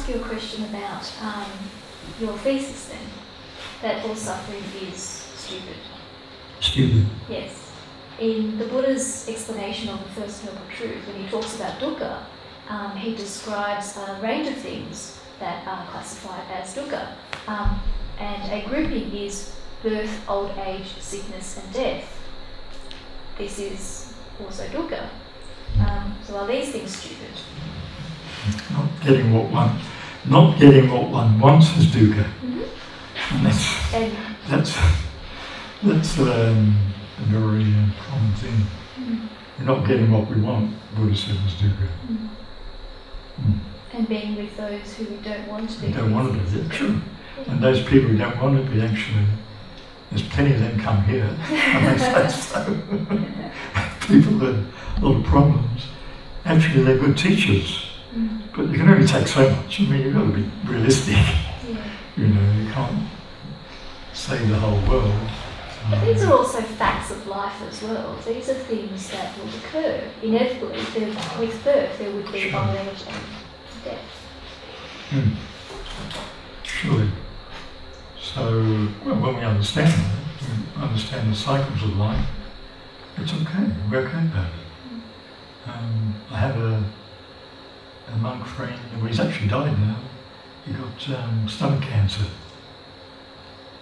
you a question about your thesis then, that all suffering is stupid. Stupid. Yes. In the Buddha's explanation of the First Noble Truth, when he talks about dukkha, he describes a range of things that are classified as dukkha. And a grouping is birth, old age, sickness and death. This is also dukkha. So are these things stupid? Not getting what one wants is dukkha. Mm-hmm. And that's a very common thing. Mm-hmm. We're not getting what we want, Buddha said, was dukkha. Mm-hmm. And being with those who we don't want to be. We don't want to be, yeah, true. And those people who don't want to be, actually, there's plenty of them come here, and they say so. People with a lot of problems. Actually, they're good teachers, but you can only take so much. I mean, you've got to be realistic. Yeah. You know, you can't save the whole world. But these are also facts of life as well. These are things that will occur. Inevitably, with birth, there would be old age and death. Surely. So, when we understand that, we understand the cycles of life, it's okay, we're okay about it. I have a monk friend, well, he's actually died now. He got stomach cancer.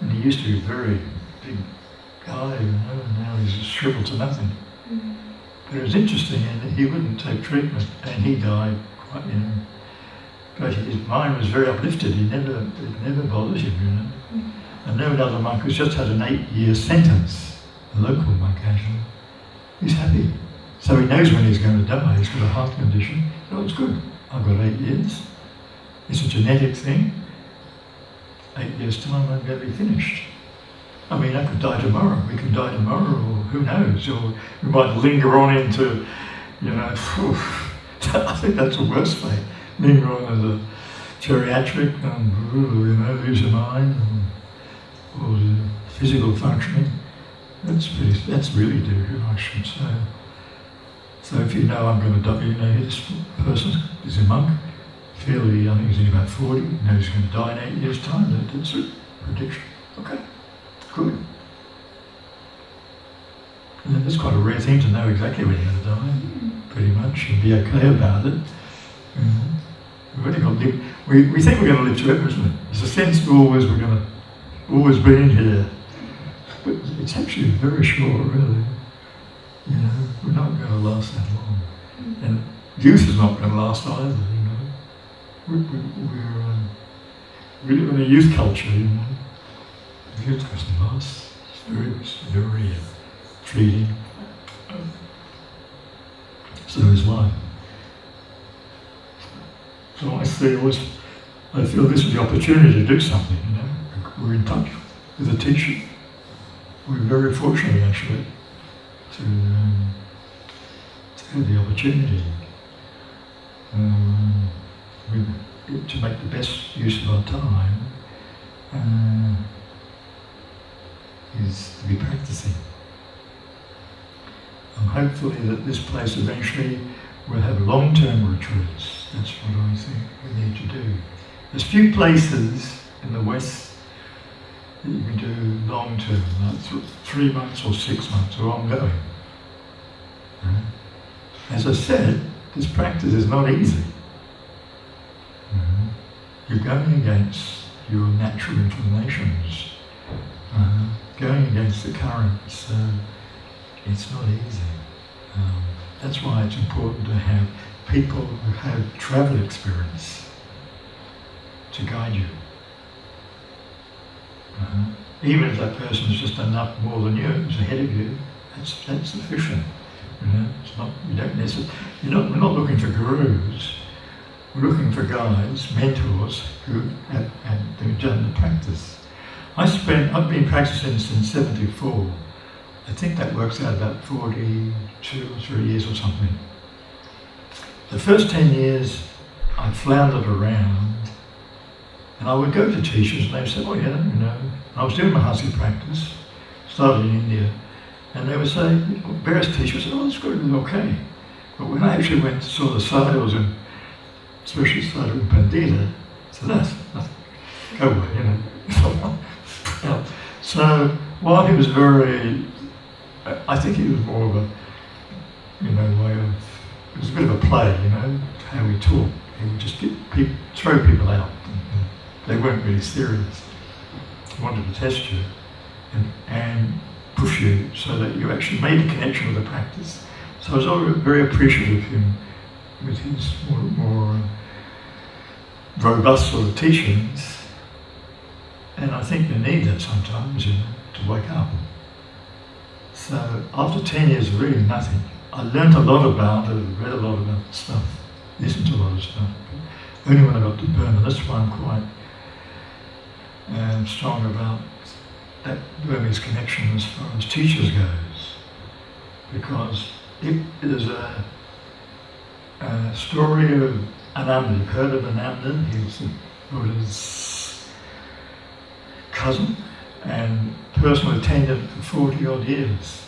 And he used to be a very big guy, you know, and now he's shriveled to nothing. But it was interesting, and he wouldn't take treatment, and he died quite young. But his mind was very uplifted. It never bothered him, you know. I know another monk who's just had an 8-year sentence, a local monk actually. He's happy. So he knows when he's going to die. He's got a heart condition. So it's good. I've got 8 years. It's a genetic thing. 8 years' time, I'm going to be finished. I mean, I could die tomorrow. We can die tomorrow, or who knows? Or we might linger on into, you know, I think that's the worst fate. Linger on as a geriatric and, you know, lose your mind, or the physical functioning. That's really dukkha, I should say. So if you know I'm going to die, you know, this person is a monk, fairly, I think he's only about 40, knows he's going to die in 8 years' time. That's a prediction. Okay, good. And that's quite a rare thing to know exactly when you're going to die, pretty much, and be okay about it. We've only got we think we're going to live forever, isn't it? There's a sense we're going to always be in here. But it's actually very short, really. You know, we're not going to last that long. And youth is not going to last either, you know. We live in a youth culture, you know. Youth doesn't last. It's very fleeting. So is life. So I feel this is the opportunity to do something, you know. We're in touch with a teacher. We're very fortunate, actually, to have the opportunity to make the best use of our time is to be practicing. And hopefully that this place eventually will have long-term retreats. That's what I think we need to do. There's few places in the West that you can do long-term, like 3 months or 6 months or ongoing. As I said, this practice is not easy. You're going against your natural inclinations, going against the current, so it's not easy. That's why it's important to have people who have travel experience to guide you. Even if that person is just enough more than you, is ahead of you, that's sufficient. You know, it's not. You don't necessarily. We're not looking for gurus. We're looking for guides, mentors who have done the practice. I've been practicing since '74. I think that works out about 42 or 3 years or something. The first 10 years, I floundered around, and I would go to teachers, and they would say, "Oh yeah, you know." I was doing Mahasi practice, started in India, and they would say, various teachers said, "Oh, that's good, it's okay." But when I actually went to saw the sadhus, and especially Sadhu Pandita, So that's go away, you know. Yeah. So while he was very, I think he was more of a, you know, way of, it was a bit of a play, you know, how he taught. He would just throw people out. And they weren't really serious. He wanted to test you and push you so that you actually made a connection with the practice. So I was always very appreciative of him with his more robust sort of teachings. And I think you need that sometimes, you know, to wake up. So after 10 years of reading nothing, I learned a lot about it, read a lot about stuff, listened to a lot of stuff. But only when I got to Burma, that's why I'm quite strong about that Burmese connection as far as teachers goes. Because it is a story of Ananda. You've heard of Ananda? He was the Buddha's cousin and personal attendant for 40 odd years.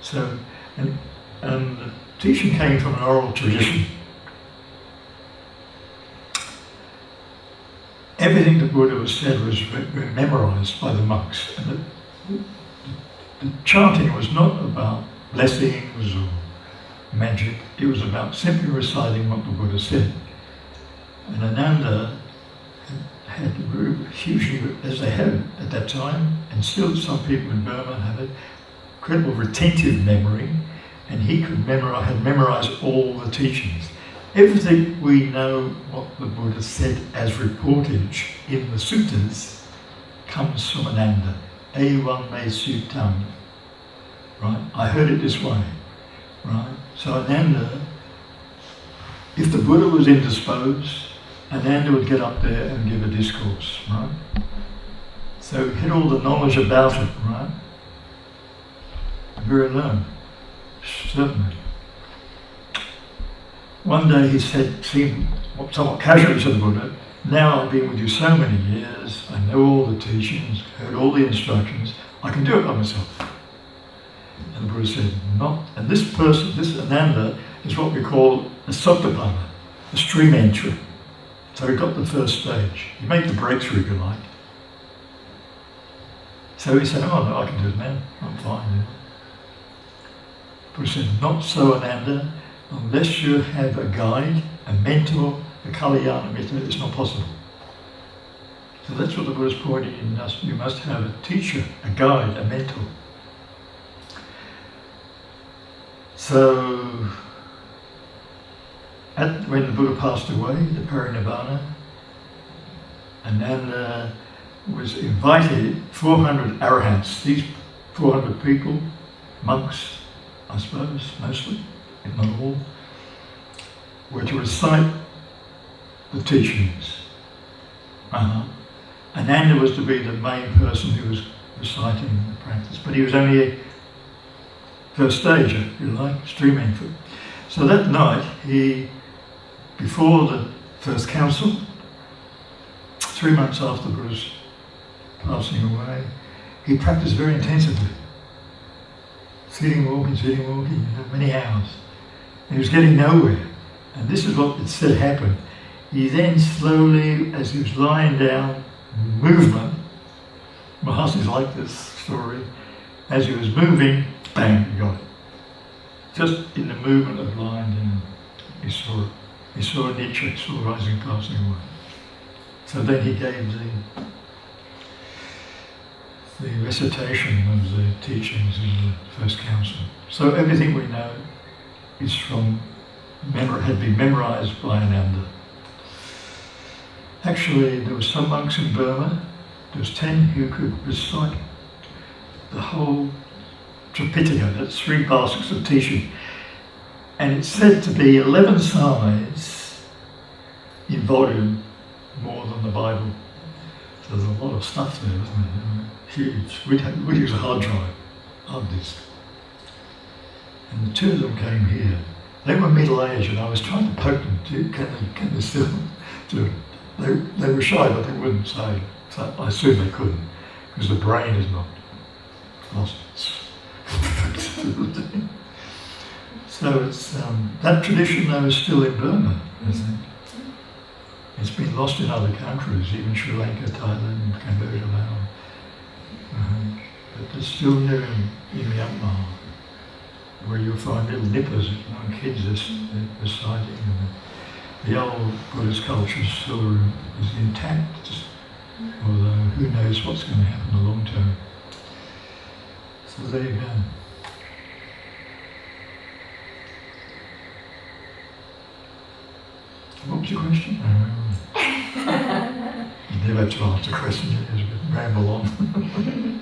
So, and the teaching came from an oral tradition. Everything the Buddha was said was memorized by the monks. And the chanting was not about blessings or magic, it was about simply reciting what the Buddha said. And Ananda had hugely, as they had at that time, and still some people in Burma have it, incredible retentive memory, and he had memorized all the teachings. Everything we know what the Buddha said as reportage in the suttas comes from Ananda. Evam me suttam. Right? I heard it this way. Right? So Ananda, if the Buddha was indisposed, Ananda would get up there and give a discourse, right? So he had all the knowledge about it, right? Very learned, certainly. One day he said, seemed somewhat casually to the Buddha, now I've been with you so many years, I know all the teachings, heard all the instructions, I can do it by myself. And the Buddha said, not, and this person, this Ananda, is what we call a sotapanna, a stream entry. So he got the first stage. He made the breakthrough, if you like. So he said, oh no, I can do it now, I'm fine now. The Buddha said, not so Ananda, unless you have a guide, a mentor, a kalyana mitta, it's not possible. So that's what the Buddha's pointing in us. You must have a teacher, a guide, a mentor. So, when the Buddha passed away, the Parinirvana, Ananda was invited, 400 arahants, these 400 people, monks, I suppose, mostly, if not all, were to recite the teachings. Ananda was to be the main person who was reciting the practice, but he was only a first stage, if you like, stream entry. So that night, before the first council, 3 months after Buddha's passing away, he practiced very intensively. Sitting, walking, many hours. And he was getting nowhere. And this is what it said happened. He then slowly, as he was lying down, movement, Mahasi's like this story, as he was moving, bang, he got it. Just in the movement of lying down, he saw it. He saw nature, he saw rising, passing away. So then he gave the recitation of the teachings in the first council. So everything we know is had been memorized by Ananda. Actually, there were some monks in Burma, there was 10 who could recite the whole Tripitaka, that's 3 baskets of teaching. And it's said to be 11 size in volume, more than the Bible. So there's a lot of stuff there, isn't there? Huge. We'd use a hard drive, hard disk. And the 2 of them came here. They were middle-aged, and I was trying to poke them. Can they still do it? They were shy, but they wouldn't say. So I assume they couldn't, because the brain is not lost its flexibility. So it's that tradition, though, is still in Burma, I think. It's been lost in other countries, even Sri Lanka, Thailand, Cambodia, Laos. But it's still there in Myanmar, where you'll find little nippers, kids reciting. The old Buddhist culture still is intact, although who knows what's going to happen in the long term. So there you go. What was your question? You never have to answer questions, you just ramble on.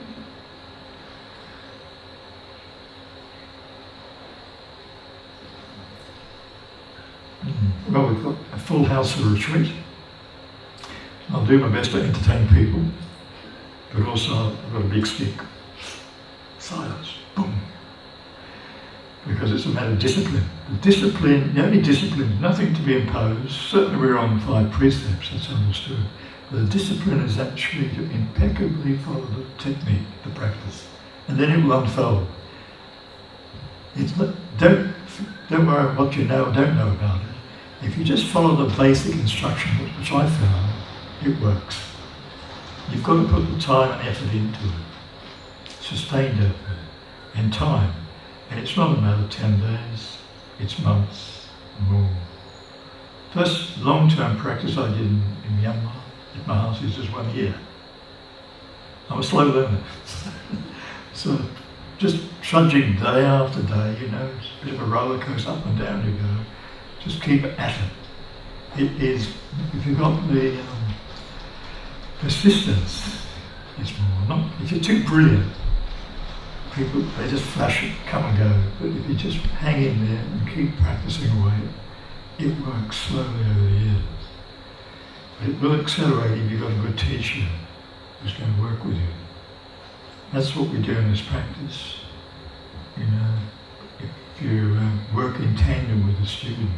Well, we've got a full house of retreat. I'll do my best to entertain people, but also I've got a big stick. Silence. Boom. Because it's a matter of discipline. The only discipline, nothing to be imposed. Certainly we're on 5 precepts, that's understood. But the discipline is actually to impeccably follow the technique, the practice. And then it will unfold. Don't worry what you know or don't know about it. If you just follow the basic instruction, which I found, it works. You've got to put the time and effort into it. Sustained effort and time. And it's not a matter of 10 days, it's months and more. First long-term practice I did in Myanmar at my house is just 1 year. I'm a slow learner. So just trudging day after day, it's a bit of a roller coaster, up and down you go. Just keep at it. It is, if you've got the persistence, it's more. Not if you're too brilliant, people, they just flash it, come and go. But if you just hang in there and keep practicing away, it works slowly over the years. But it will accelerate if you've got a good teacher who's going to work with you. That's what we do in this practice. If you work in tandem with a student,